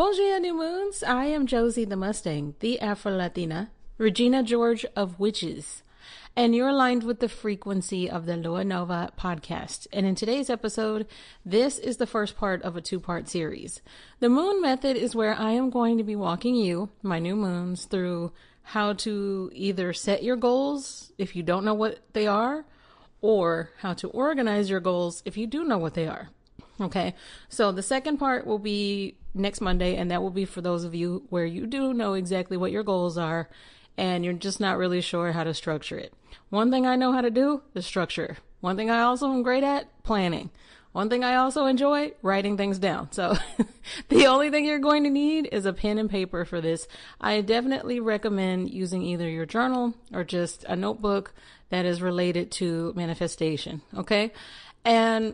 Bon dia, new moons. I am Josie the Mustang, the afro-latina, Regina George of Witches, and you're aligned with the frequency of the Lua Nova podcast. And in today's episode, this is the first part of a two-part series. The moon method is where I am going to be walking you, my new moons, through how to either set your goals if you don't know what they are, or how to organize your goals if you do know what they are. Okay, so the second part will be next Monday, and that will be for those of you where you do know exactly what your goals are, and you're just not really sure how to structure it. One thing I know how to do is structure. One thing I also am great at, planning. One thing I also enjoy, writing things down. So the only thing you're going to need is a pen and paper for this. I definitely recommend using either your journal or just a notebook that is related to manifestation. Okay, and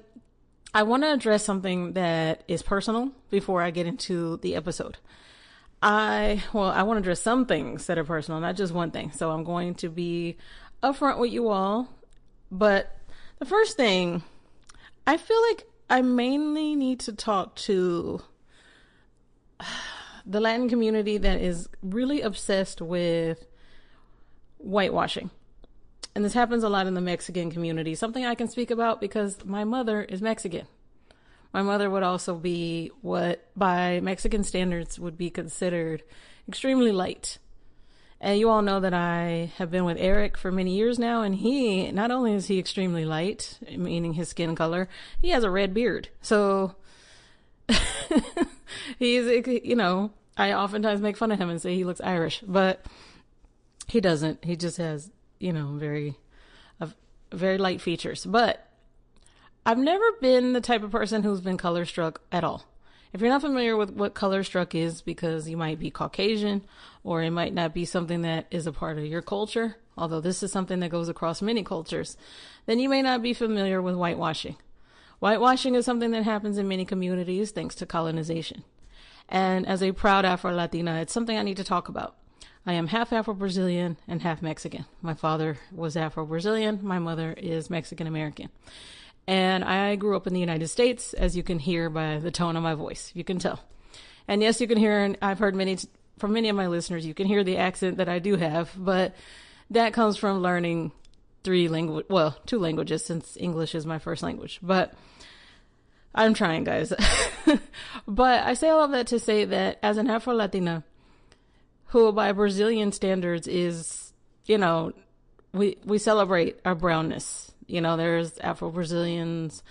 I want to address something that is personal before I get into the episode. I want to address some things that are personal, not just one thing. So I'm going to be upfront with you all. But the first thing, I feel like I mainly need to talk to the Latin community that is really obsessed with whitewashing. And this happens a lot in the Mexican community, something I can speak about because my mother is Mexican. My mother would also be what by Mexican standards would be considered extremely light. And you all know that I have been with Eric for many years now, and he, not only is he extremely light, meaning his skin color, he has a red beard. So he's, I oftentimes make fun of him and say he looks Irish, but he doesn't. He just has very light features. But I've never been the type of person who's been color struck at all. If you're not familiar with what color struck is, because you might be Caucasian or it might not be something that is a part of your culture, although this is something that goes across many cultures, then you may not be familiar with whitewashing. Whitewashing is something that happens in many communities thanks to colonization. And as a proud Afro-Latina, it's something I need to talk about. I am half Afro-Brazilian and half Mexican. My father was Afro-Brazilian. My mother is Mexican-American. And I grew up in the United States, as you can hear by the tone of my voice. You can tell. And yes, you can hear, and I've heard from many of my listeners, you can hear the accent that I do have, but that comes from learning two languages, since English is my first language. But I'm trying, guys. But I say all of that to say that as an Afro-Latina, who by Brazilian standards is, we celebrate our brownness. There's Afro-Brazilians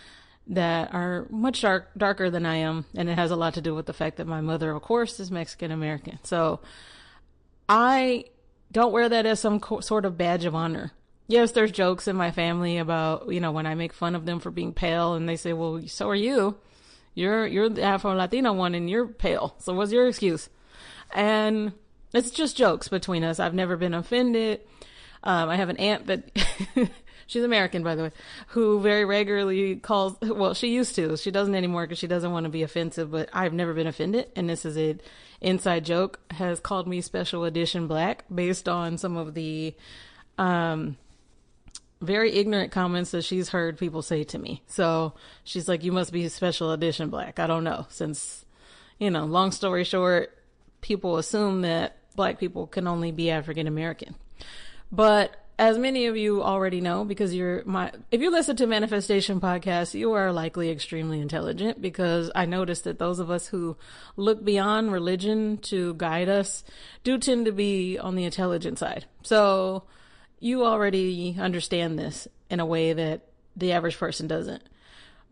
that are much darker than I am, and it has a lot to do with the fact that my mother, of course, is Mexican-American. So I don't wear that as some sort of badge of honor. Yes, there's jokes in my family about, when I make fun of them for being pale, and they say, well, so are you. You're the Afro-Latina one, and you're pale. So what's your excuse? And it's just jokes between us. I've never been offended. I have an aunt that, she's American, by the way, who very regularly calls, she used to. She doesn't anymore because she doesn't want to be offensive, but I've never been offended. And this is an inside joke, has called me Special Edition Black based on some of the very ignorant comments that she's heard people say to me. So she's like, you must be Special Edition Black. I don't know. Since, long story short, people assume that Black people can only be African American. But as many of you already know, because if you listen to Manifestation Podcast, you are likely extremely intelligent, because I noticed that those of us who look beyond religion to guide us do tend to be on the intelligent side. So you already understand this in a way that the average person doesn't.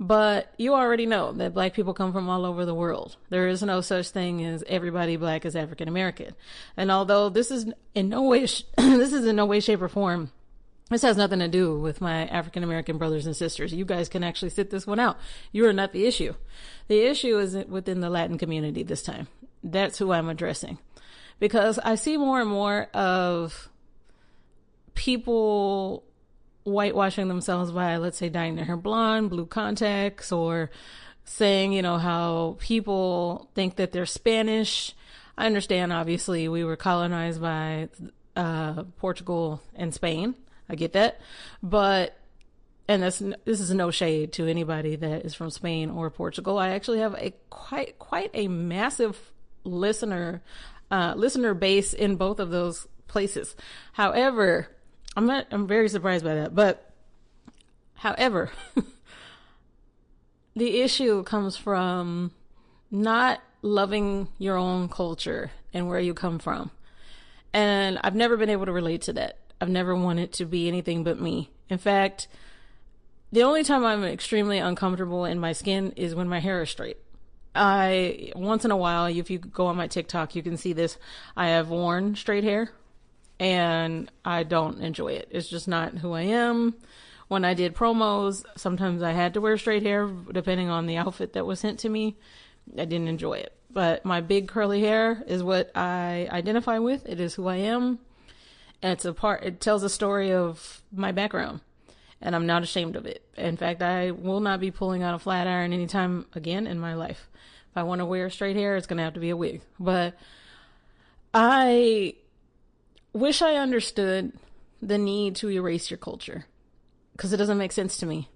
But you already know that Black people come from all over the world. There is no such thing as everybody Black is African American. And although this is in no way, shape, or form, this has nothing to do with my African American brothers and sisters. You guys can actually sit this one out. You are not the issue. The issue is within the Latin community this time. That's who I'm addressing, because I see more and more of people whitewashing themselves by, let's say, dyeing their hair blonde, blue contacts, or saying, how people think that they're Spanish. I understand, obviously, we were colonized by Portugal and Spain. I get that. But, and this is no shade to anybody that is from Spain or Portugal. I actually have quite a massive listener base in both of those places. However, I'm very surprised by that, but however, the issue comes from not loving your own culture and where you come from. And I've never been able to relate to that. I've never wanted to be anything but me. In fact, the only time I'm extremely uncomfortable in my skin is when my hair is straight. Once in a while, if you go on my TikTok, you can see this. I have worn straight hair and I don't enjoy it. It's just not who I am. When I did promos, sometimes I had to wear straight hair depending on the outfit that was sent to me. I didn't enjoy it. But my big curly hair is what I identify with. It is who I am. And it tells a story of my background. And I'm not ashamed of it. In fact, I will not be pulling out a flat iron anytime again in my life. If I want to wear straight hair, it's going to have to be a wig. But I wish I understood the need to erase your culture, because it doesn't make sense to me.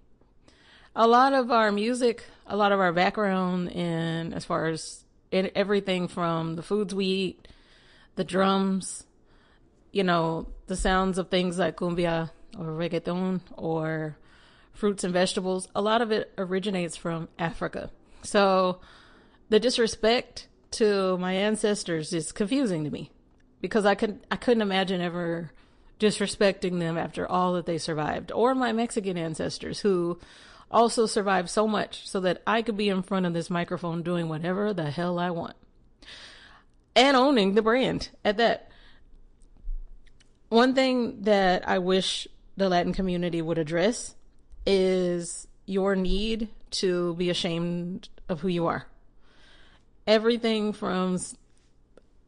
A lot of our music, a lot of our background, and as far as everything from the foods we eat, the drums, the sounds of things like cumbia or reggaeton or fruits and vegetables, a lot of it originates from Africa. So the disrespect to my ancestors is confusing to me, because I couldn't imagine ever disrespecting them after all that they survived, or my Mexican ancestors who also survived so much so that I could be in front of this microphone doing whatever the hell I want and owning the brand at that. One thing that I wish the Latin community would address is your need to be ashamed of who you are. Everything from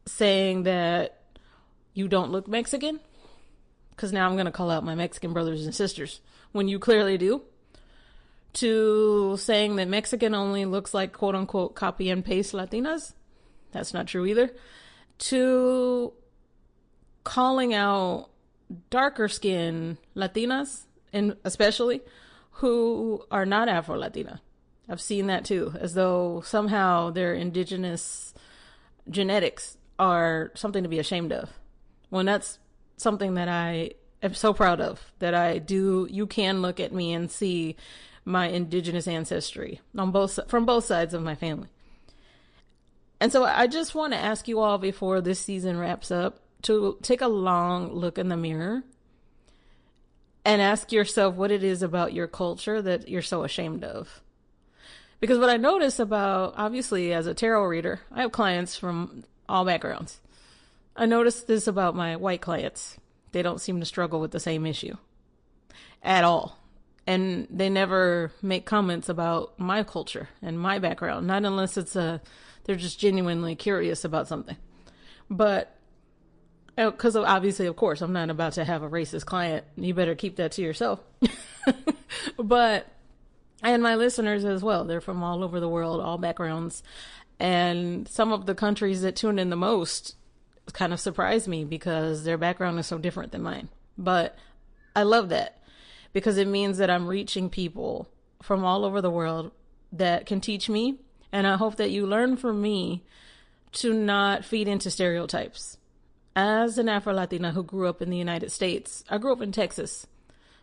saying that you don't look Mexican, because now I'm going to call out my Mexican brothers and sisters when you clearly do, to saying that Mexican only looks like quote unquote copy and paste Latinas. That's not true either. To calling out darker skinned Latinas, and especially who are not Afro-Latina. I've seen that too, as though somehow their indigenous genetics are something to be ashamed of. When that's something that I am so proud of, that I do. You can look at me and see my indigenous ancestry from both sides of my family. And so I just want to ask you all, before this season wraps up, to take a long look in the mirror and ask yourself what it is about your culture that you're so ashamed of. Because what I notice about, obviously as a tarot reader, I have clients from all backgrounds. I notice this about my white clients. They don't seem to struggle with the same issue at all. And they never make comments about my culture and my background, not unless they're just genuinely curious about something. But because obviously, of course, I'm not about to have a racist client. You better keep that to yourself. But, and my listeners as well, they're from all over the world, all backgrounds. And some of the countries that tune in the most kind of surprise me because their background is so different than mine. But I love that, because it means that I'm reaching people from all over the world that can teach me. And I hope that you learn from me to not feed into stereotypes. As an Afro-Latina who grew up in the United States, I grew up in Texas.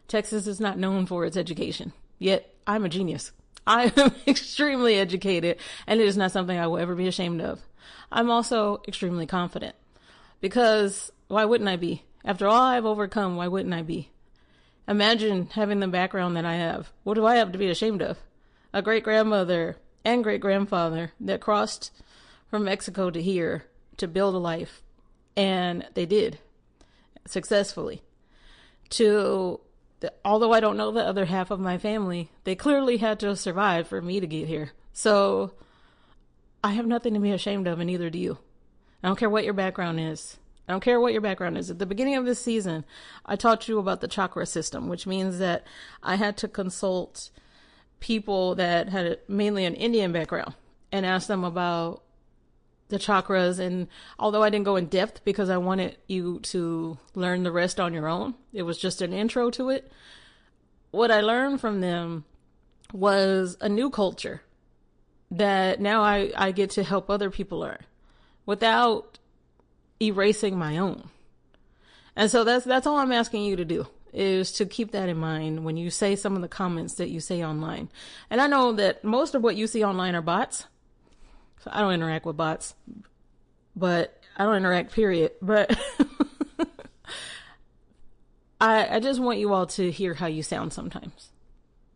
Texas is not known for its education, yet I'm a genius. I am extremely educated, and it is not something I will ever be ashamed of. I'm also extremely confident, because why wouldn't I be? After all I've overcome, why wouldn't I be? Imagine having the background that I have. What do I have to be ashamed of? A great-grandmother and great-grandfather that crossed from Mexico to here to build a life. And they did, successfully. Although I don't know the other half of my family, they clearly had to survive for me to get here. So I have nothing to be ashamed of, and neither do you. I don't care what your background is. I don't care what your background is. At the beginning of this season, I taught you about the chakra system, which means that I had to consult people that had mainly an Indian background and ask them about the chakras. And although I didn't go in depth because I wanted you to learn the rest on your own, it was just an intro to it. What I learned from them was a new culture that now I get to help other people learn. without erasing my own. And so that's all I'm asking you to do, is to keep that in mind when you say some of the comments that you say online. And I know that most of what you see online are bots. So I don't interact with bots, but I don't interact, period. But I just want you all to hear how you sound sometimes.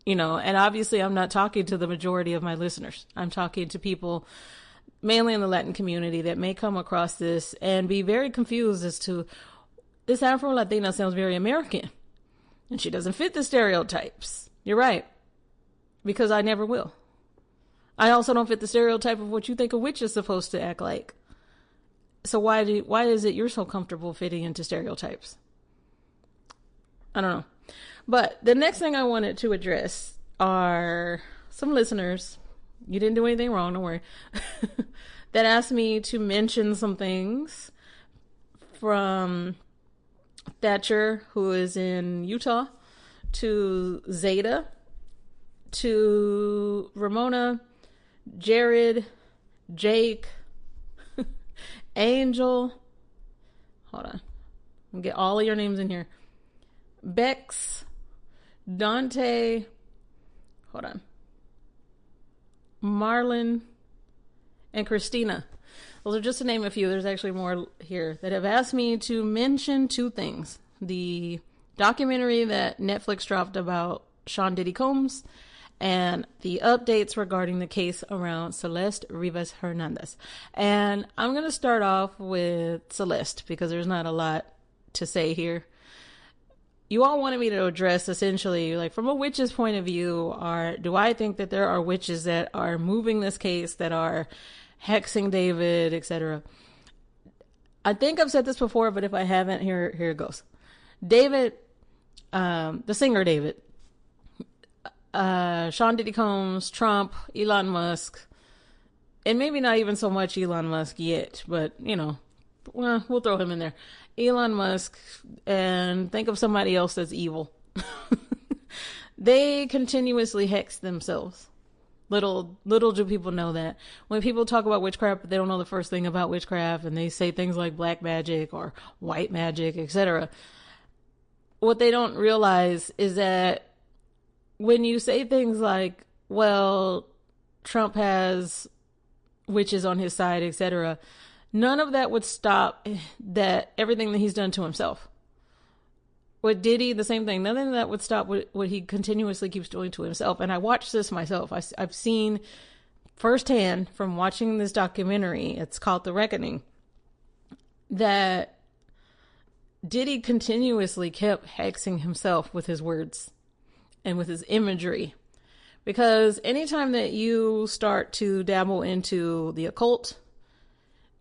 You know, and obviously I'm not talking to the majority of my listeners. I'm talking to people mainly in the Latin community that may come across this and be very confused as to, this Afro-Latina sounds very American and she doesn't fit the stereotypes. You're right, because I never will. I also don't fit the stereotype of what you think a witch is supposed to act like. So why is it you're so comfortable fitting into stereotypes? I don't know. But the next thing I wanted to address are some listeners, you didn't do anything wrong, don't worry, that asked me to mention some things, from Thatcher, who is in Utah, to Zeta, to Ramona, Jared, Jake, Angel, hold on, I'll get all of your names in here, Bex, Dante, hold on, Marlon, and Christina. Those are just to name a few. There's actually more here that have asked me to mention two things: the documentary that Netflix dropped about Sean Diddy Combs, and the updates regarding the case around Celeste Rivas Hernandez. And I'm going to start off with Celeste because there's not a lot to say here. You all wanted me to address, essentially, like, from a witch's point of view, do I think that there are witches that are moving this case, that are hexing David, etc.? I think I've said this before, but if I haven't, here it goes. David, the singer David, Sean Diddy Combs, Trump, Elon Musk, and maybe not even so much Elon Musk yet, but, you know, well, we'll throw him in there. Elon Musk, and think of somebody else that's evil. They continuously hex themselves. Little do people know that. When people talk about witchcraft, they don't know the first thing about witchcraft, and they say things like black magic or white magic, etc. What they don't realize is that when you say things like, well, Trump has witches on his side, etc., none of that would stop everything that he's done to himself. With Diddy, the same thing. None of that would stop what he continuously keeps doing to himself. And I watched this myself. I've seen firsthand from watching this documentary, it's called The Reckoning, that Diddy continuously kept hexing himself with his words and with his imagery. Because anytime that you start to dabble into the occult,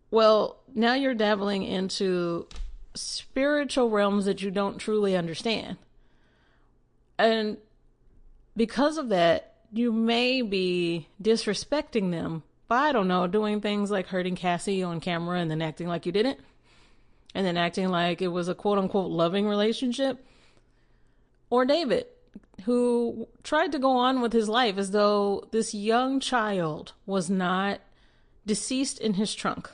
well, now you're dabbling into spiritual realms that you don't truly understand. And because of that, you may be disrespecting them by, I don't know, doing things like hurting Cassie on camera and then acting like you didn't. And then acting like it was a quote unquote loving relationship. Or David, who tried to go on with his life as though this young child was not deceased in his trunk.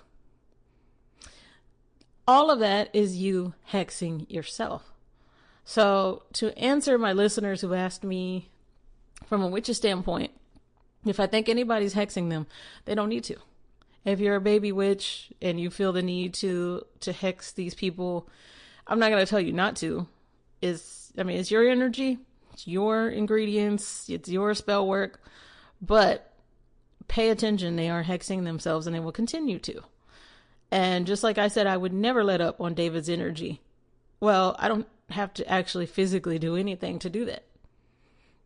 All of that is you hexing yourself. So to answer my listeners who asked me from a witch's standpoint, if I think anybody's hexing them, they don't need to. If you're a baby witch and you feel the need to hex these people, I'm not going to tell you not to. It's your energy, it's your ingredients, it's your spell work, but pay attention. They are hexing themselves and they will continue to. And just like I said, I would never let up on David's energy. Well, I don't have to actually physically do anything to do that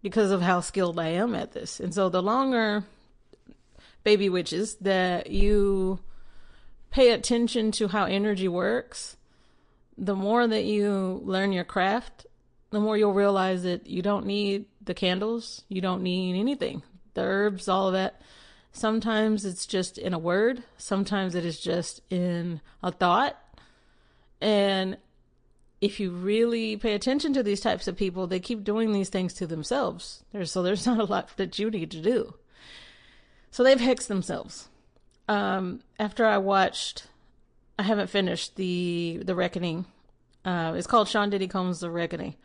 because of how skilled I am at this. And so the longer, baby witches, that you pay attention to how energy works, the more that you learn your craft, the more you'll realize that you don't need the candles. You don't need anything. The herbs, all of that. Sometimes it's just in a word. Sometimes it is just in a thought. And if you really pay attention to these types of people, they keep doing these things to themselves. So there's not a lot that you need to do. So they've hexed themselves. after I haven't finished the Reckoning. It's called Sean Diddy Combs' The Reckoning.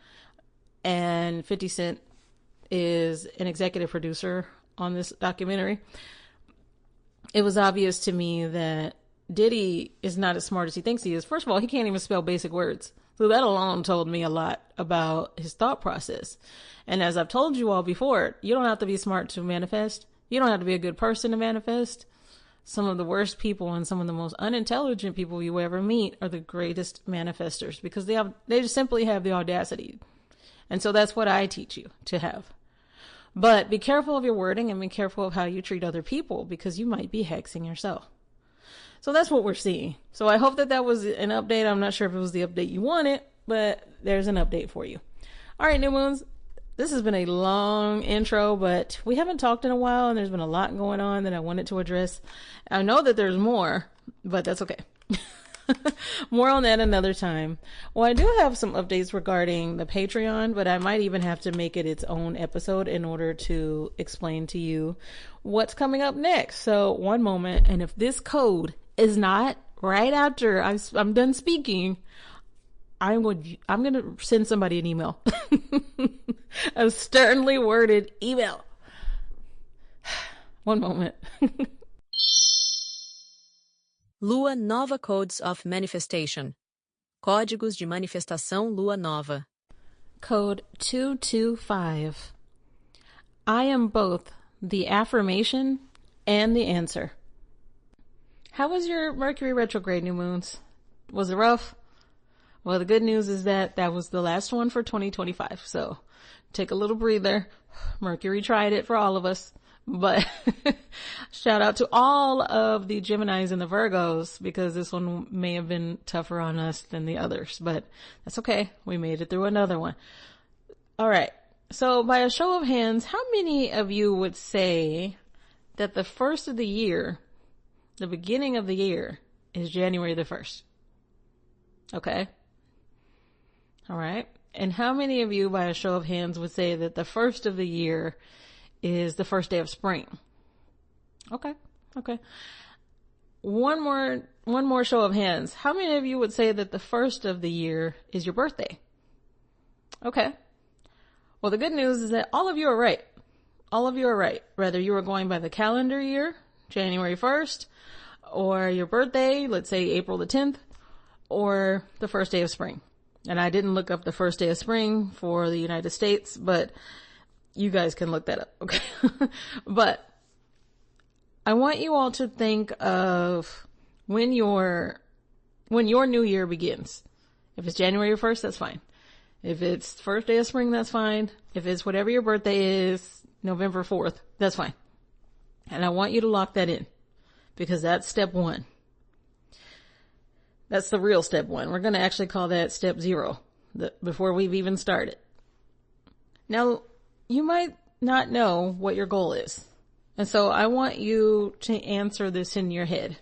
And 50 Cent is an executive producer on this documentary. It was obvious to me that Diddy is not as smart as he thinks he is. First of all, he can't even spell basic words. So that alone told me a lot about his thought process. And as I've told you all before, you don't have to be smart to manifest. You don't have to be a good person to manifest. Some of the worst people and some of the most unintelligent people you ever meet are the greatest manifestors because they just simply have the audacity. And so that's what I teach you to have. But be careful of your wording and be careful of how you treat other people because you might be hexing yourself. So that's what we're seeing. So I hope that was an update. I'm not sure if it was the update you wanted, but there's an update for you. All right, new moons. This has been a long intro, but we haven't talked in a while and there's been a lot going on that I wanted to address. I know that there's more, but that's okay. More on that another time. Well, I do have some updates regarding the Patreon, but I might even have to make it its own episode in order to explain to you what's coming up next. So one moment, and if this code is not right after I'm done speaking, I'm going to send somebody an email. A sternly worded email. One moment. Lua Nova Codes of Manifestation. Códigos de manifestação Lua Nova. Code 225. I am both the affirmation and the answer. How was your Mercury retrograde, new moons? Was it rough? Well, the good news is that was the last one for 2025. So take a little breather. Mercury tried it for all of us. But shout out to all of the Geminis and the Virgos because this one may have been tougher on us than the others, but that's okay. We made it through another one. All right. So by a show of hands, how many of you would say that the first of the year, the beginning of the year, is January the 1st? Okay. All right. And how many of you, by a show of hands, would say that the first of the year is the first day of spring? Okay. One more show of hands. How many of you would say that the first of the year is your birthday? Okay. Well, the good news is that all of you are right. All of you are right. Whether you were going by the calendar year, January 1st, or your birthday, let's say April the 10th, or the first day of spring. And I didn't look up the first day of spring for the United States, but you guys can look that up, okay? But I want you all to think of when your new year begins. If it's January 1st, that's fine. If it's first day of spring, that's fine. If it's whatever your birthday is, November 4th, that's fine. And I want you to lock that in because that's step one. That's the real step one. We're going to actually call that step 0 before we've even started. Now, you might not know what your goal is. And so I want you to answer this in your head.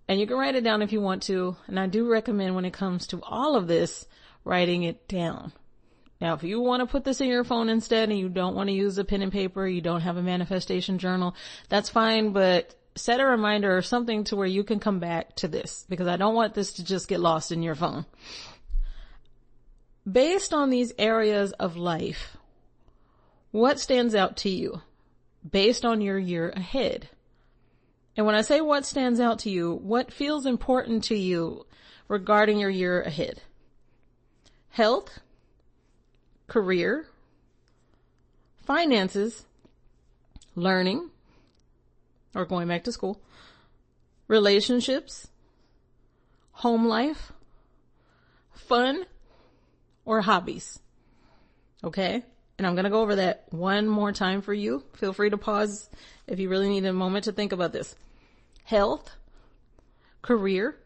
And you can write it down if you want to. And I do recommend when it comes to all of this, writing it down. Now, if you want to put this in your phone instead and you don't want to use a pen and paper, you don't have a manifestation journal, that's fine, but set a reminder or something to where you can come back to this because I don't want this to just get lost in your phone. Based on these areas of life, what stands out to you based on your year ahead? And when I say what stands out to you, what feels important to you regarding your year ahead? Health, career, finances, learning, or going back to school, relationships, home life, fun, or hobbies. Okay? And I'm going to go over that one more time for you. Feel free to pause if you really need a moment to think about this. Health, career,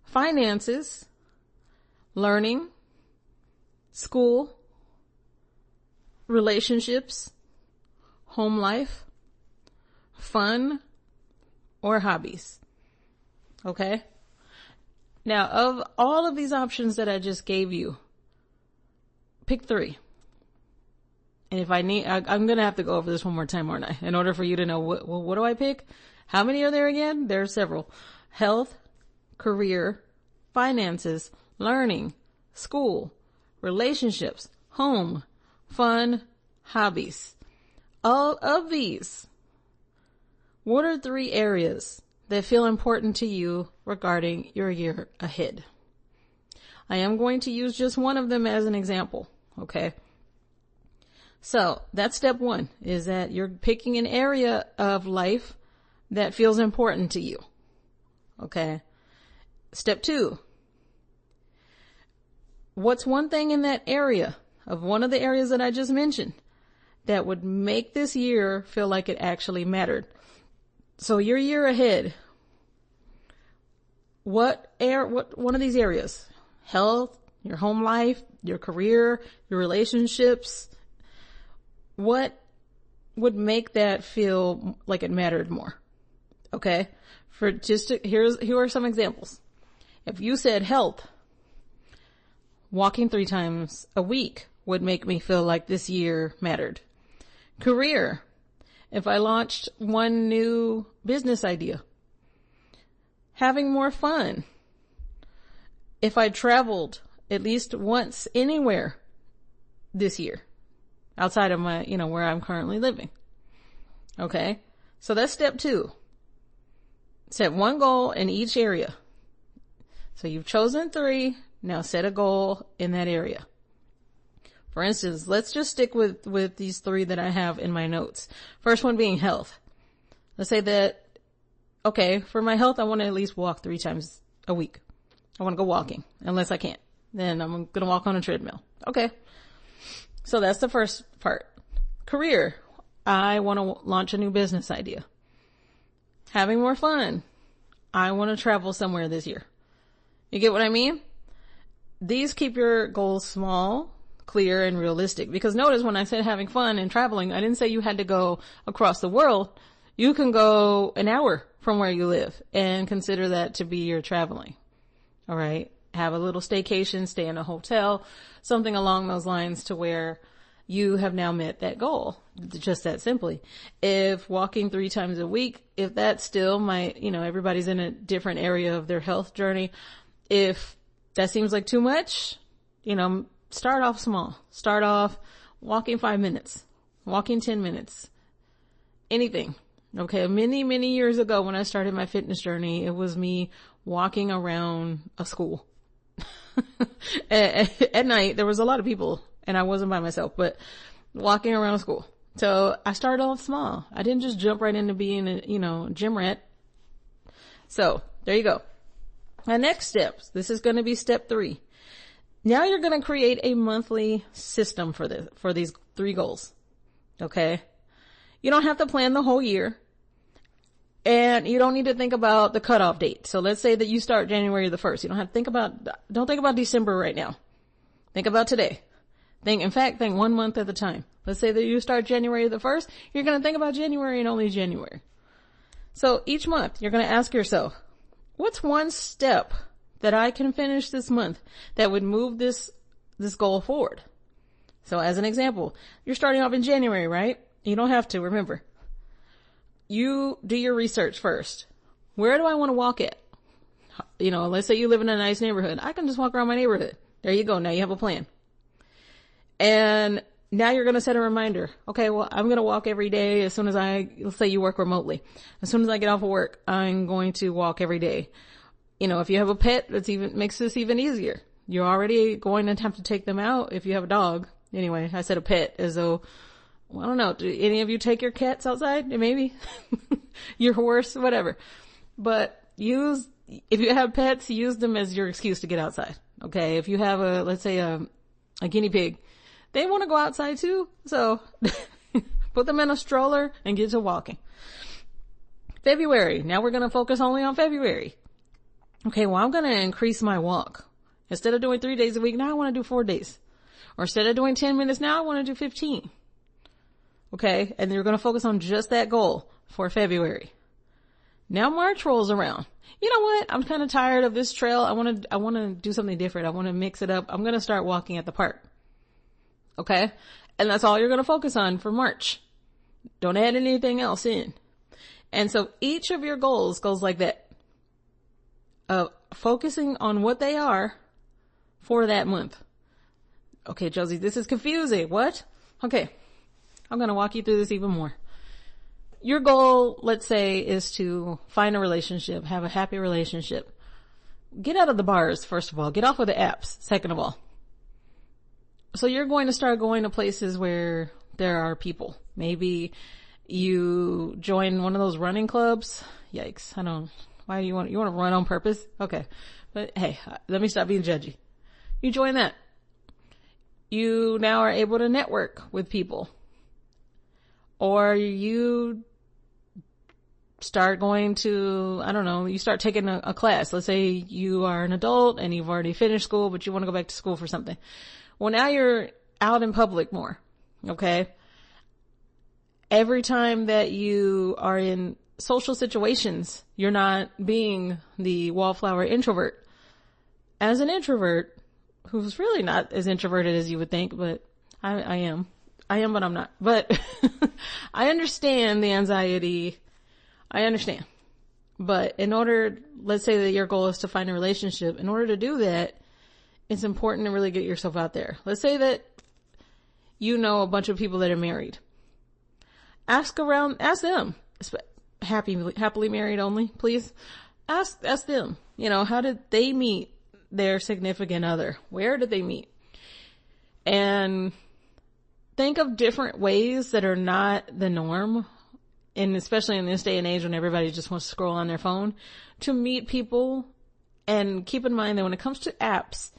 finances, learning, school, relationships, home life, fun, or hobbies. Okay? Now, of all of these options that I just gave you, pick 3. And if I need, I'm going to have to go over this one more time, aren't I? In order for you to know what do I pick? How many are there again? There are several. Health, career, finances, learning, school, relationships, home, fun, hobbies. All of these, what are 3 areas that feel important to you regarding your year ahead? I am going to use just one of them as an example, okay? So that's step 1, is that you're picking an area of life that feels important to you, okay? Step 2, what's one thing in that area, of one of the areas that I just mentioned, that would make this year feel like it actually mattered? So your year ahead, what one of these areas, health, your home life, your career, your relationships, what would make that feel like it mattered more? Okay. Here are some examples. If you said health, walking 3 times a week would make me feel like this year mattered. Career, if I launched one new business idea. Having more fun, if I traveled at least once anywhere this year outside of my, where I'm currently living. Okay. So that's step 2. Set one goal in each area. So you've chosen 3. Now set a goal in that area. For instance, let's just stick with these 3 that I have in my notes. First one being health. Let's say that, okay, for my health, I want to at least walk 3 times a week. I want to go walking, unless I can't. Then I'm going to walk on a treadmill. Okay. So that's the first part. Career. I want to launch a new business idea. Having more fun. I want to travel somewhere this year. You get what I mean? These keep your goals small, clear, and realistic. Because notice when I said having fun and traveling, I didn't say you had to go across the world. You can go an hour from where you live and consider that to be your traveling. All right. Have a little staycation, stay in a hotel, something along those lines to where you have now met that goal. Just that simply. If walking 3 times a week, if that's still everybody's in a different area of their health journey. If that seems like too much, start off small. Start off walking 5 minutes, walking 10 minutes, anything. Okay. Many, many years ago when I started my fitness journey, it was me walking around a school. At night, there was a lot of people and I wasn't by myself, but walking around school. So I started off small. I didn't just jump right into being a, gym rat. So there you go. My next steps. This is going to be step 3. Now you're going to create a monthly system for these 3 goals. Okay. You don't have to plan the whole year. And you don't need to think about the cutoff date. So let's say that you start January the 1st. You don't have to don't think about December right now. Think about today. Think 1 month at a time. Let's say that you start January the 1st. You're going to think about January and only January. So each month you're going to ask yourself, what's one step that I can finish this month that would move this goal forward? So as an example, you're starting off in January, right? You don't have to, remember. You do your research first. Where do I want to walk at? Let's say you live in a nice neighborhood. I can just walk around my neighborhood. There you go. Now you have a plan. And now you're going to set a reminder. Okay, well, I'm going to walk every day let's say you work remotely. As soon as I get off of work, I'm going to walk every day. If you have a pet, makes this even easier. You're already going to have to take them out if you have a dog. Anyway, I said a pet as though, well, I don't know. Do any of you take your cats outside? Maybe your horse, whatever. But if you have pets, use them as your excuse to get outside. Okay. If you have let's say a guinea pig, they want to go outside too. So put them in a stroller and get to walking. February. Now we're going to focus only on February. Okay. Well, I'm going to increase my walk. Instead of doing 3 days a week, now I want to do 4 days. Or instead of doing 10 minutes, now I want to do 15. Okay. And you're going to focus on just that goal for February. Now March rolls around. You know what? I'm kind of tired of this trail. I want to do something different. I want to mix it up. I'm going to start walking at the park. Okay. And that's all you're going to focus on for March. Don't add anything else in. And so each of your goals goes like that. Focusing on what they are for that month. Okay, Josie, this is confusing. What? Okay. I'm going to walk you through this even more. Your goal, let's say, is to find a relationship, have a happy relationship. Get out of the bars, first of all. Get off of the apps, second of all. So you're going to start going to places where there are people. Maybe you join one of those running clubs. Yikes. Why do you want to run on purpose? Okay. But hey, let me stop being judgy. You join that. You now are able to network with people. Or you start going to, you start taking a class. Let's say you are an adult and you've already finished school, but you want to go back to school for something. Well, now you're out in public more. Okay. Every time that you are in social situations, you're not being the wallflower introvert. As an introvert, who's really not as introverted as you would think, but I am, but I'm not. But I understand the anxiety. I understand. But let's say that your goal is to find a relationship. In order to do that, it's important to really get yourself out there. Let's say that you know a bunch of people that are married. Ask them. Happily married only, please. Ask them, how did they meet their significant other? Where did they meet? And think of different ways that are not the norm, and especially in this day and age when everybody just wants to scroll on their phone, to meet people. And keep in mind that when it comes to apps,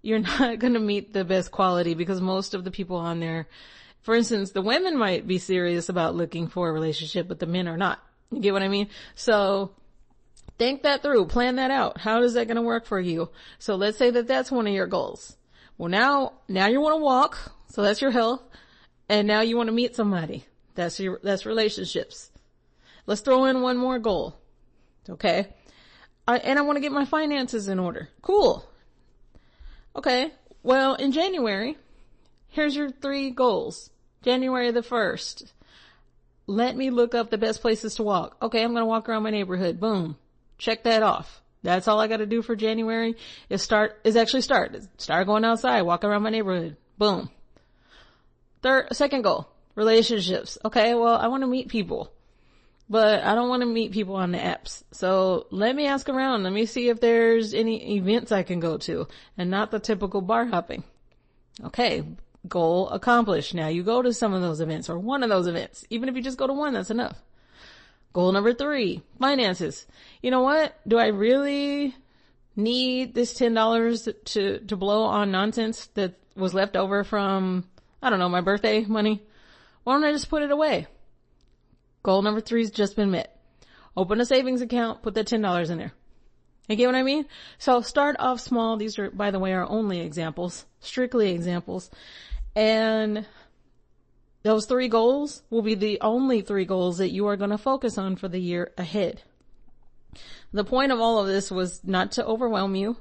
you're not going to meet the best quality, because most of the people on there, for instance, the women might be serious about looking for a relationship, but the men are not. You get what I mean? So think that through. Plan that out. How is that going to work for you? So let's say that that's one of your goals. Well, now you want to walk. So that's your health. And now you want to meet somebody. That's relationships. Let's throw in one more goal. Okay. I want to get my finances in order. Cool. Okay. Well, in January, here's your 3 goals. January the 1st. Let me look up the best places to walk. Okay, I'm going to walk around my neighborhood. Boom. Check that off. That's all I got to do for January is start going outside, walk around my neighborhood. Boom. Second goal, relationships. Okay, well, I want to meet people, but I don't want to meet people on the apps. So let me ask around. Let me see if there's any events I can go to, and not the typical bar hopping. Okay. Goal accomplished. Now you go to some of those events, or one of those events. Even if you just go to one, that's enough. Goal number 3, finances. You know what? Do I really need this $10 to blow on nonsense that was left over from, my birthday money? Why don't I just put it away? Goal number 3 has just been met. Open a savings account, put that $10 in there. You get what I mean? So start off small. These are, by the way, are only examples, strictly examples. And those 3 goals will be the only 3 goals that you are going to focus on for the year ahead. The point of all of this was not to overwhelm you,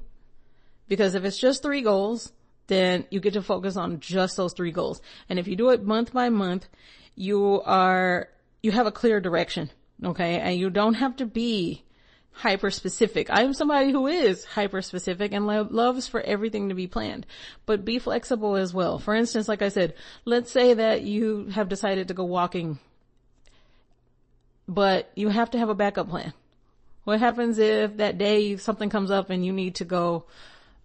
because if it's just 3 goals, then you get to focus on just those 3 goals. And if you do it month by month, you have a clear direction. Okay. And you don't have to be hyper specific. I am somebody who is hyper specific and loves for everything to be planned, but be flexible as well. For instance, like I said, let's say that you have decided to go walking, but you have to have a backup plan. What happens if that day something comes up and you need to go,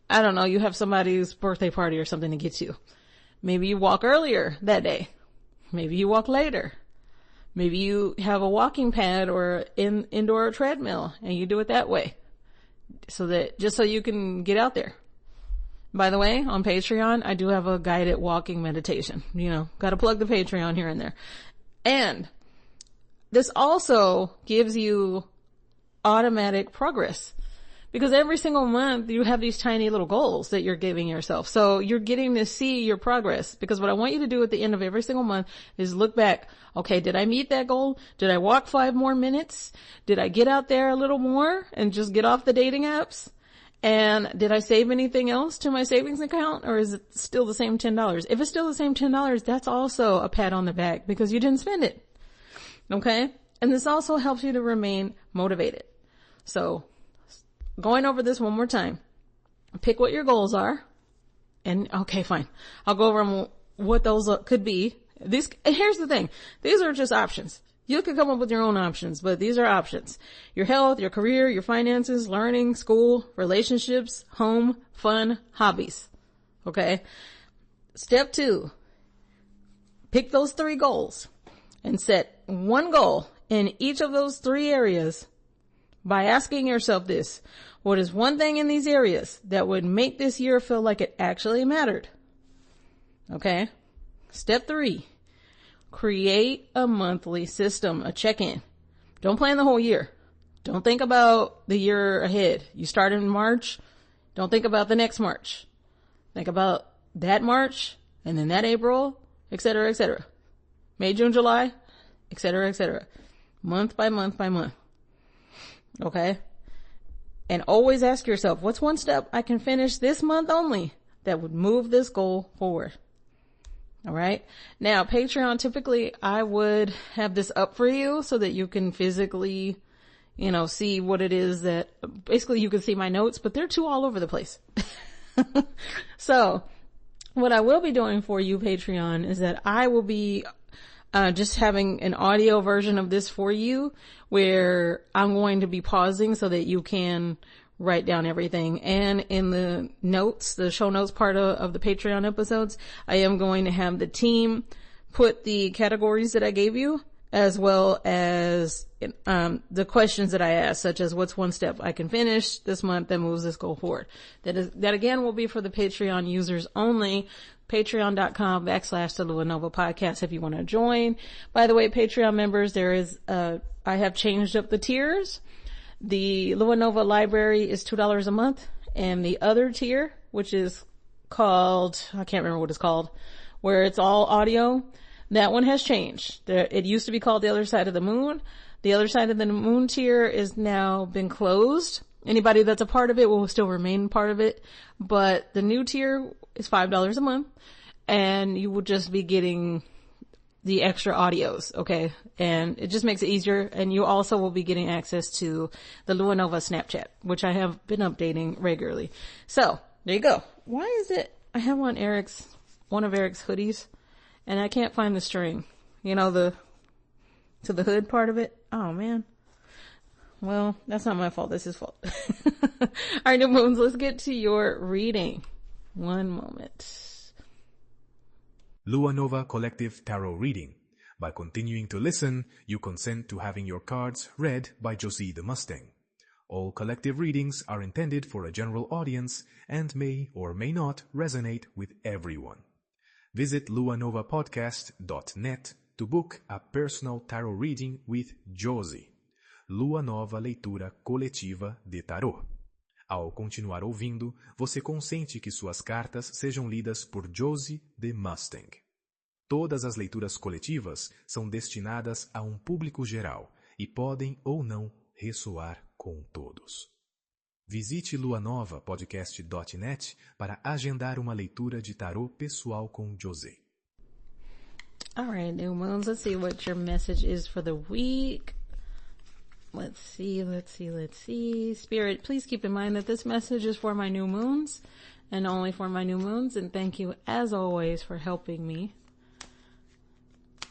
you have somebody's birthday party or something to get to? Maybe you walk earlier that day. Maybe you walk later. Maybe you have a walking pad or indoor treadmill and you do it that way, so you can get out there. By the way, on Patreon, I do have a guided walking meditation. Got to plug the Patreon here and there. And this also gives you automatic progress, because every single month you have these tiny little goals that you're giving yourself. So you're getting to see your progress, because what I want you to do at the end of every single month is look back. Okay, did I meet that goal? Did I walk 5 more minutes? Did I get out there a little more and just get off the dating apps? And did I save anything else to my savings account, or is it still the same $10? If it's still the same $10, that's also a pat on the back, because you didn't spend it. Okay? And this also helps you to remain motivated. So going over this one more time, pick what your goals are. And okay, fine. I'll go over what those could be. Here's the thing. These are just options. You can come up with your own options, but these are options. Your health, your career, your finances, learning, school, relationships, home, fun, hobbies. Okay. Step 2, pick those 3 goals and set one goal in each of those 3 areas by asking yourself this: what is one thing in these areas that would make this year feel like it actually mattered? Okay. Step 3, create a monthly system, a check-in. Don't plan the whole year. Don't think about the year ahead. You start in March. Don't think about the next March. Think about that March and then that April, etc., etc. May, June, July, etc., etc. Month by month by month. Okay? And always ask yourself, what's one step I can finish this month only that would move this goal forward? All right. Now, Patreon, typically I would have this up for you so that you can physically, see what it is that basically you can see my notes, but they're too all over the place. So what I will be doing for you, Patreon, is that I will be just having an audio version of this for you where I'm going to be pausing so that you can write down everything. And in the notes, the show notes part of the Patreon episodes, I am going to have the team put the categories that I gave you, as well as the questions that I asked, such as what's one step I can finish this month that moves this goal forward. That again will be for the Patreon users only. Patreon.com/the Lua Nova podcast if you want to join. By the way, Patreon members, I have changed up the tiers. The Lua Nova library is $2 a month, and the other tier, which is called, I can't remember what it's called, where it's all audio, that one has changed. It used to be called The Other Side of the Moon. The Other Side of the Moon tier is now been closed. Anybody that's a part of it will still remain part of it, but the new tier is $5 a month, and you will just be getting the extra audios, okay? And it just makes it easier, and you also will be getting access to the Lua Nova Snapchat, which I have been updating regularly. So, there you go. Why is it I have one of Eric's hoodies, and I can't find the string? To the hood part of it? Oh, man. Well, that's not my fault. That's his fault. All right, new moons, let's get to your reading. One moment. Lua Nova Collective Tarot Reading. By continuing to listen, you consent to having your cards read by Josie the Mustang. All collective readings are intended for a general audience and may or may not resonate with everyone. Visit luanovapodcast.net to book a personal tarot reading with Josie. Lua Nova Leitura Coletiva de Tarot. Ao continuar ouvindo, você consente que suas cartas sejam lidas por Josie the Mustang. Todas as leituras coletivas são destinadas a um público geral e podem ou não ressoar com todos. Visite luanovapodcast.net para agendar uma leitura de tarô pessoal com Josie. All right, new moons, let's see what your message is for the week. Let's see. Spirit, please keep in mind that this message is for my new moons and only for my new moons. And thank you, as always, for helping me.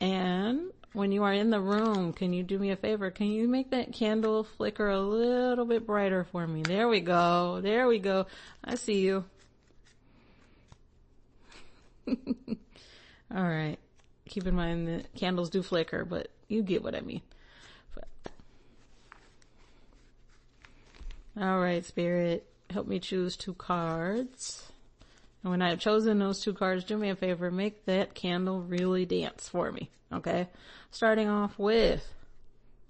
And when you are in the room, can you do me a favor? Can you make that candle flicker a little bit brighter for me? There we go. I see you. All right. Keep in mind that candles do flicker, but you get what I mean. All right, Spirit, help me choose 2 cards. And when I have chosen those 2 cards, do me a favor, make that candle really dance for me, okay? Starting off with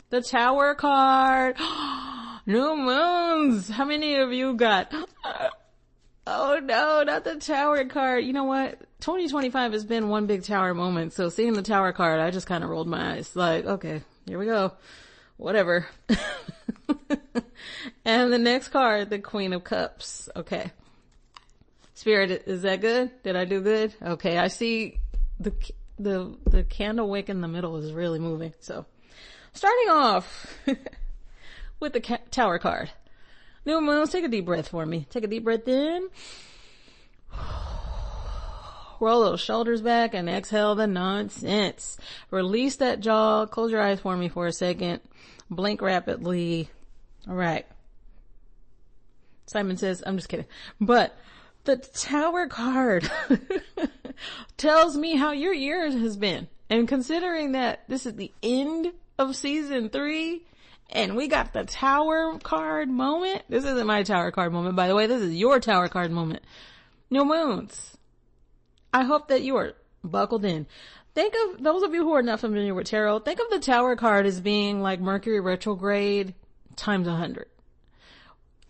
the Tower card. New moons! How many of you got... Oh no, not the Tower card. You know what? 2025 has been one big Tower moment, so seeing the Tower card, I just kind of rolled my eyes. Like, okay, here we go. Whatever. And the next card, the Queen of Cups. Okay. Spirit, is that good? Did I do good? Okay, I see the candle wick in the middle is really moving. So, Starting off with the Tower card. New moons, take a deep breath for me. Take a deep breath in. Roll those shoulders back and exhale the nonsense. Release that jaw. Close your eyes for me for a second. Blink rapidly. All right. Simon says, I'm just kidding. But the Tower card tells me how your year has been. And considering that this is the end of season 3 and we got the Tower card moment. This isn't my Tower card moment, by the way. This is your Tower card moment. New moons. I hope that you are buckled in. Think of, those of you who are not familiar with tarot, think of the Tower card as being like Mercury retrograde times 100.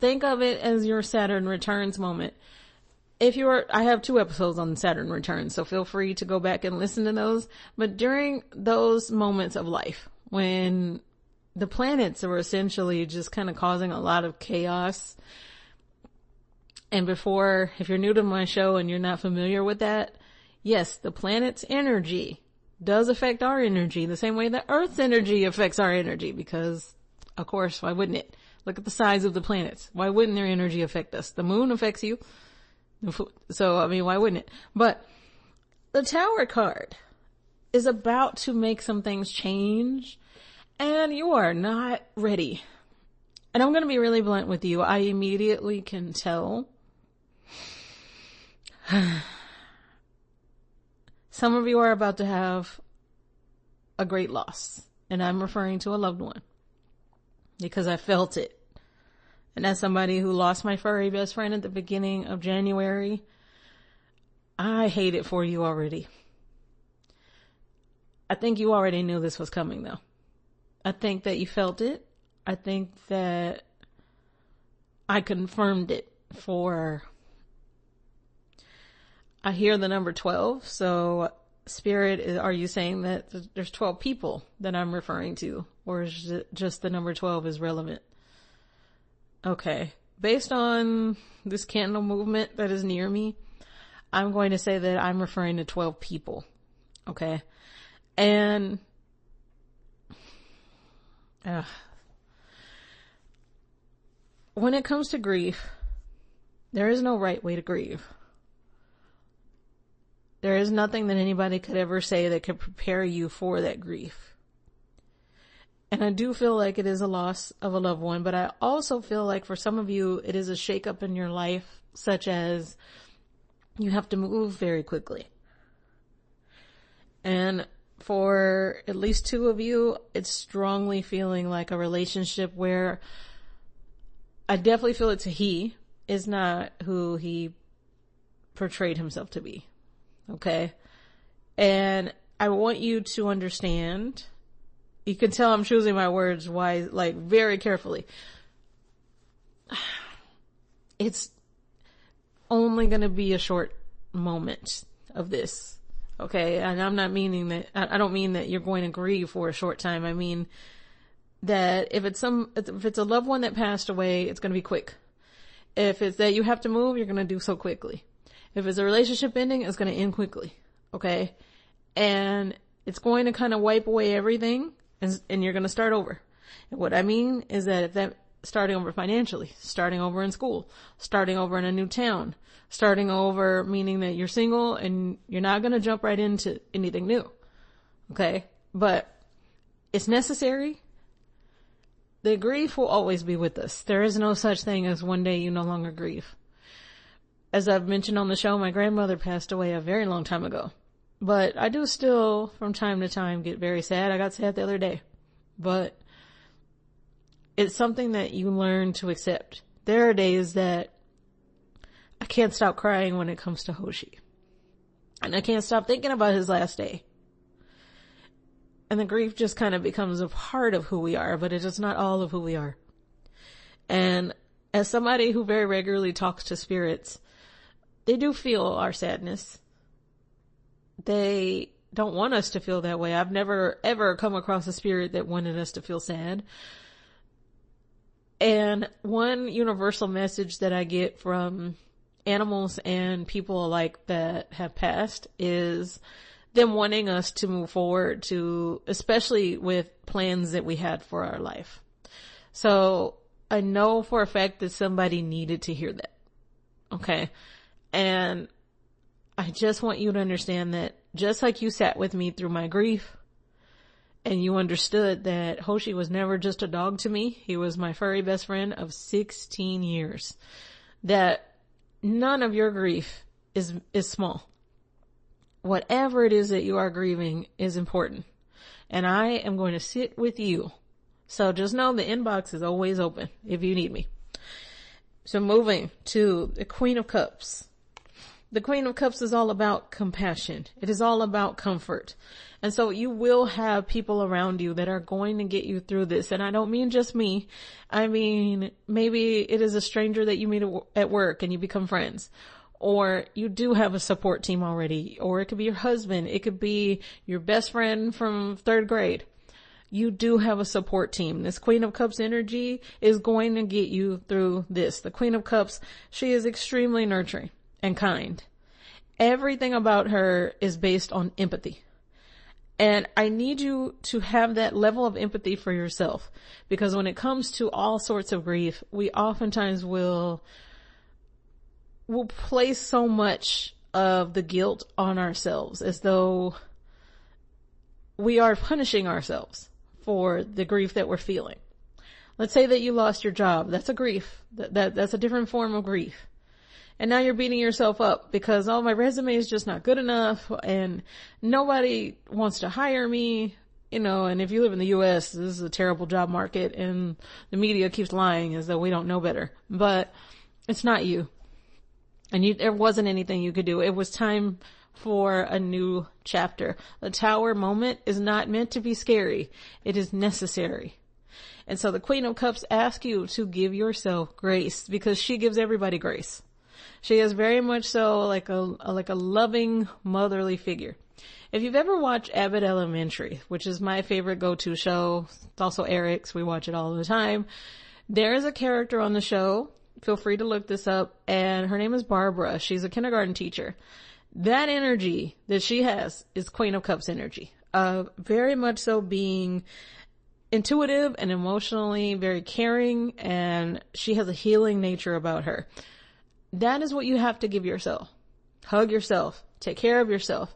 Think of it as your Saturn returns moment. I have 2 episodes on Saturn returns, so feel free to go back and listen to those. But during those moments of life, when the planets are essentially just kind of causing a lot of chaos, and before, if you're new to my show and you're not familiar with that, yes, the planet's energy does affect our energy the same way that Earth's energy affects our energy, because, of course, why wouldn't it? Look at the size of the planets. Why wouldn't their energy affect us? The moon affects you. So, I mean, why wouldn't it? But the Tower card is about to make some things change, and you are not ready. And I'm going to be really blunt with you. I immediately can tell. Some of you are about to have a great loss, and I'm referring to a loved one because I felt it. And as somebody who lost my furry best friend at the beginning of January, I hate it for you already. I think you already knew this was coming, though. I think that you felt it. I think that I confirmed it I hear the number 12. So Spirit, are you saying that there's 12 people that I'm referring to, or is it just the number 12 is relevant? Okay. Based on this candle movement that is near me, I'm going to say that I'm referring to 12 people. Okay. And, when it comes to grief, there is no right way to grieve. There is nothing that anybody could ever say that could prepare you for that grief. And I do feel like it is a loss of a loved one, but I also feel like for some of you, it is a shakeup in your life, such as you have to move very quickly. And for at least 2 of you, it's strongly feeling like a relationship where I definitely feel it's a he is not who he portrayed himself to be. Okay. And I want you to understand, you can tell I'm choosing my words very carefully. It's only going to be a short moment of this. Okay. And I'm not meaning that, I don't mean that you're going to grieve for a short time. I mean that if it's a loved one that passed away, it's going to be quick. If it's that you have to move, you're going to do so quickly. If it's a relationship ending, it's going to end quickly. Okay. And it's going to kind of wipe away everything, and you're going to start over. And what I mean is that if that starting over financially, starting over in school, starting over in a new town, starting over meaning that you're single and you're not going to jump right into anything new. Okay. But it's necessary. The grief will always be with us. There is no such thing as one day you no longer grieve. As I've mentioned on the show, my grandmother passed away a very long time ago. But I do still, from time to time, get very sad. I got sad the other day. But it's something that you learn to accept. There are days that I can't stop crying when it comes to Hoshi. And I can't stop thinking about his last day. And the grief just kind of becomes a part of who we are, but it is not all of who we are. And as somebody who very regularly talks to spirits, they do feel our sadness. They don't want us to feel that way. I've never ever come across a spirit that wanted us to feel sad. And one universal message that I get from animals and people alike that have passed is them wanting us to move forward, to, especially with plans that we had for our life. So I know for a fact that somebody needed to hear that. Okay. And I just want you to understand that just like you sat with me through my grief and you understood that Hoshi was never just a dog to me. He was my furry best friend of 16 years. That none of your grief is small. Whatever it is that you are grieving is important. And I am going to sit with you. So just know the inbox is always open if you need me. So moving to the Queen of Cups. The Queen of Cups is all about compassion. It is all about comfort. And so you will have people around you that are going to get you through this. And I don't mean just me. I mean, maybe it is a stranger that you meet at work and you become friends. Or you do have a support team already. Or it could be your husband. It could be your best friend from 3rd grade. You do have a support team. This Queen of Cups energy is going to get you through this. The Queen of Cups, she is extremely nurturing and kind. Everything about her is based on empathy. And I need you to have that level of empathy for yourself, because when it comes to all sorts of grief, we oftentimes will place so much of the guilt on ourselves, as though we are punishing ourselves for the grief that we're feeling. Let's say that you lost your job. That's a grief. That's a different form of grief. And now you're beating yourself up because, oh, my resume is just not good enough and nobody wants to hire me, and if you live in the U.S., this is a terrible job market and the media keeps lying as though we don't know better. But it's not you. And there wasn't anything you could do. It was time for a new chapter. The Tower moment is not meant to be scary. It is necessary. And so the Queen of Cups asks you to give yourself grace, because she gives everybody grace. She is very much so like a loving motherly figure. If you've ever watched Abbott Elementary, which is my favorite go-to show, it's also Eric's, we watch it all the time. There is a character on the show, feel free to look this up, and her name is Barbara. She's a kindergarten teacher. That energy that she has is Queen of Cups energy. Very much so being intuitive and emotionally very caring, and she has a healing nature about her. That is what you have to give yourself. Hug yourself. Take care of yourself.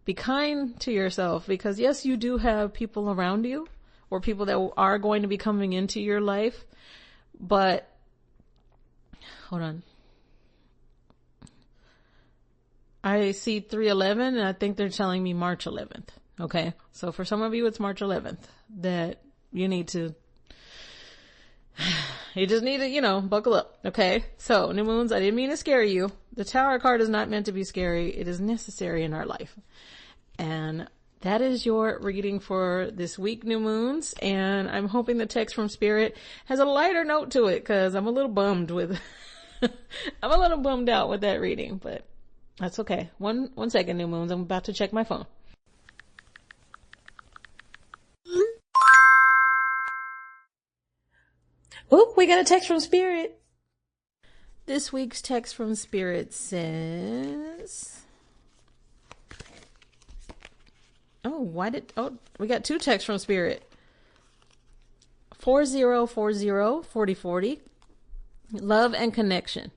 Be kind to yourself, because yes, you do have people around you or people that are going to be coming into your life, but hold on. I see 3/11 and I think they're telling me March 11th. Okay. So for some of you, it's March 11th that you need to, you just need to, buckle up. Okay. So new moons, I didn't mean to scare you. The Tower card is not meant to be scary. It is necessary in our life. And that is your reading for this week, new moons. And I'm hoping the text from Spirit has a lighter note to it, because I'm a little bummed with, I'm a little bummed out with that reading, but that's okay. One second, new moons. I'm about to check my phone. Oh, we got a text from Spirit. This week's text from Spirit says, we got two texts from Spirit. 40404040. Love and connection.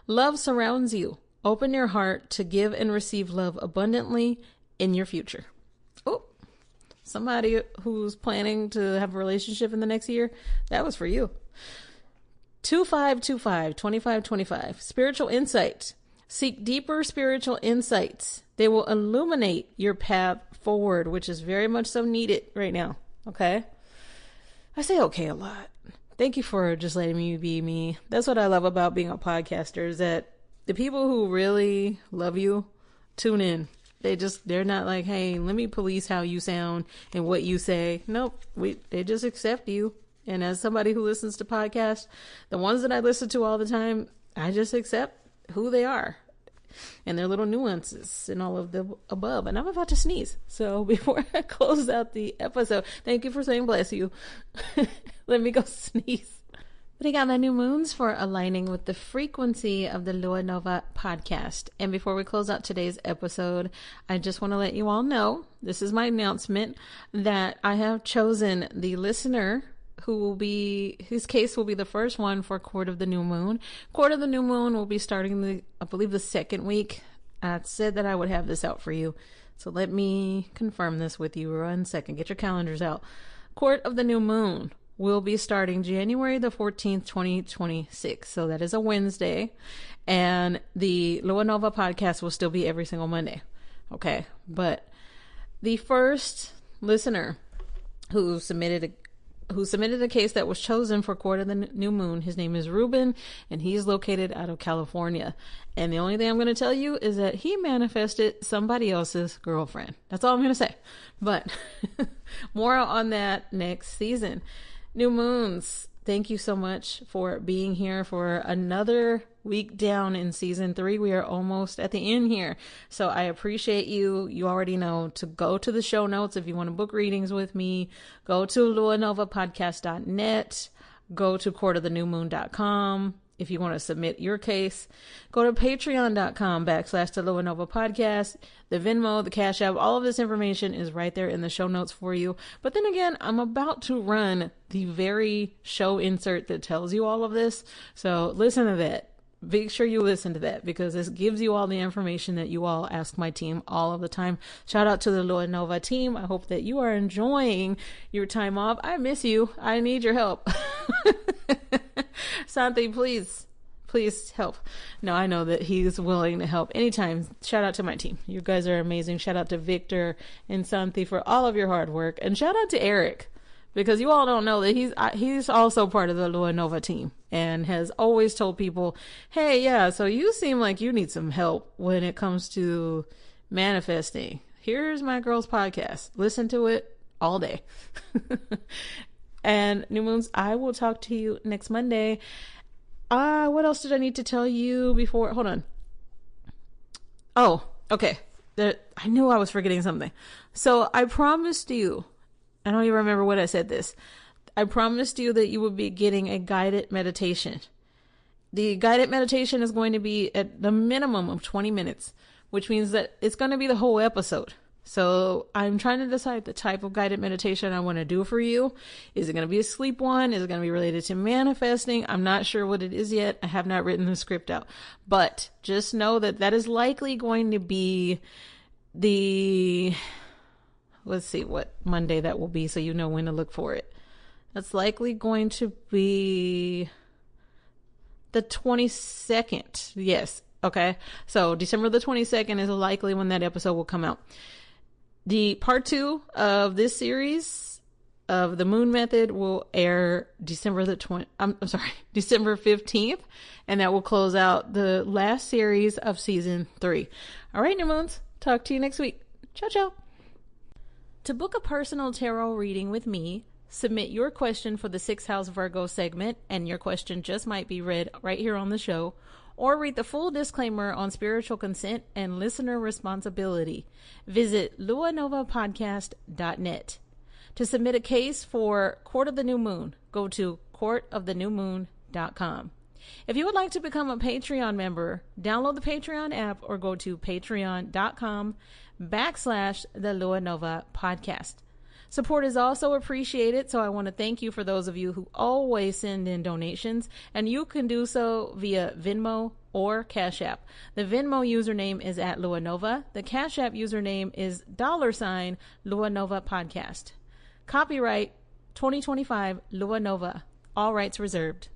Love surrounds you. Open your heart to give and receive love abundantly in your future. Oh, somebody who's planning to have a relationship in the next year, that was for you. 2525. Spiritual insight. Seek deeper spiritual insights. They will illuminate your path forward, which is very much so needed right now. Okay? I say okay a lot. Thank you for just letting me be me. That's what I love about being a podcaster, is that the people who really love you tune in. They're not like, hey, let me police how you sound and what you say. Nope. They just accept you. And as somebody who listens to podcasts, the ones that I listen to all the time, I just accept who they are and their little nuances and all of the above. And I'm about to sneeze. So before I close out the episode, thank you for saying bless you. Let me go sneeze. Obrigada, new moons, for aligning with the frequency of the Lua Nova podcast. And before we close out today's episode, I just want to let you all know, this is my announcement, that I have chosen the listener whose case will be the first one for Court of the New Moon. Court of the New Moon will be starting I believe the second week. I said that I would have this out for you. So let me confirm this with you 1 second. Get your calendars out. Court of the New Moon will be starting January the 14th, 2026. So that is a Wednesday. And the Lua Nova podcast will still be every single Monday. Okay. But the first listener who submitted a case that was chosen for Court of the New Moon, his name is Ruben, and he's located out of California. And the only thing I'm going to tell you is that he manifested somebody else's girlfriend. That's all I'm going to say. But more on that next season. New moons, thank you so much for being here for another week down in season 3. We are almost at the end here. So I appreciate you. You already know to go to the show notes if you want to book readings with me. Go to luanovapodcast.net. Go to courtofthenewmoon.com. If you want to submit your case, go to patreon.com/the Lua Nova podcast. The Venmo, the Cash App, all of this information is right there in the show notes for you. But then again, I'm about to run the very show insert that tells you all of this. So listen to that. Make sure you listen to that because this gives you all the information that you all ask my team all of the time. Shout out to the Lua Nova team. I hope that you are enjoying your time off. I miss you. I need your help. Santi, please help. No, I know that he's willing to help anytime. Shout out to my team. You guys are amazing. Shout out to Victor and Santi for all of your hard work. And shout out to Eric, because you all don't know that he's also part of the Lua Nova team and has always told people, hey, yeah, so you seem like you need some help when it comes to manifesting. Here's my girl's podcast. Listen to it all day. And new moons, I will talk to you next Monday. What else did I need to tell you before? Hold on. Oh, okay. I knew I was forgetting something. So I promised you, I don't even remember what I said this. I promised you that you would be getting a guided meditation. The guided meditation is going to be at the minimum of 20 minutes, which means that it's going to be the whole episode. So I'm trying to decide the type of guided meditation I want to do for you. Is it going to be a sleep one? Is it going to be related to manifesting? I'm not sure what it is yet. I have not written the script out, but just know that is likely going to be let's see what Monday that will be so you know when to look for it. That's likely going to be the 22nd. Yes. Okay. So December the 22nd is likely when that episode will come out. The part 2 of this series of the Moon Method will air December 15th, and that will close out the last series of season 3. All right, new moons, talk to you next week. Ciao, ciao. To book a personal tarot reading with me, submit your question for the 6th House Virgo segment, and your question just might be read right here on the show. Or read the full disclaimer on spiritual consent and listener responsibility. Visit luanovapodcast.net. To submit a case for Court of the New Moon, go to courtofthenewmoon.com. If you would like to become a Patreon member, download the Patreon app or go to patreon.com/the Lua Nova podcast. Support is also appreciated, so I want to thank you for those of you who always send in donations, and you can do so via Venmo or Cash App. The Venmo username is @LuaNova. The Cash App username is $Lua Nova Podcast. Copyright 2025 Lua Nova. All rights reserved.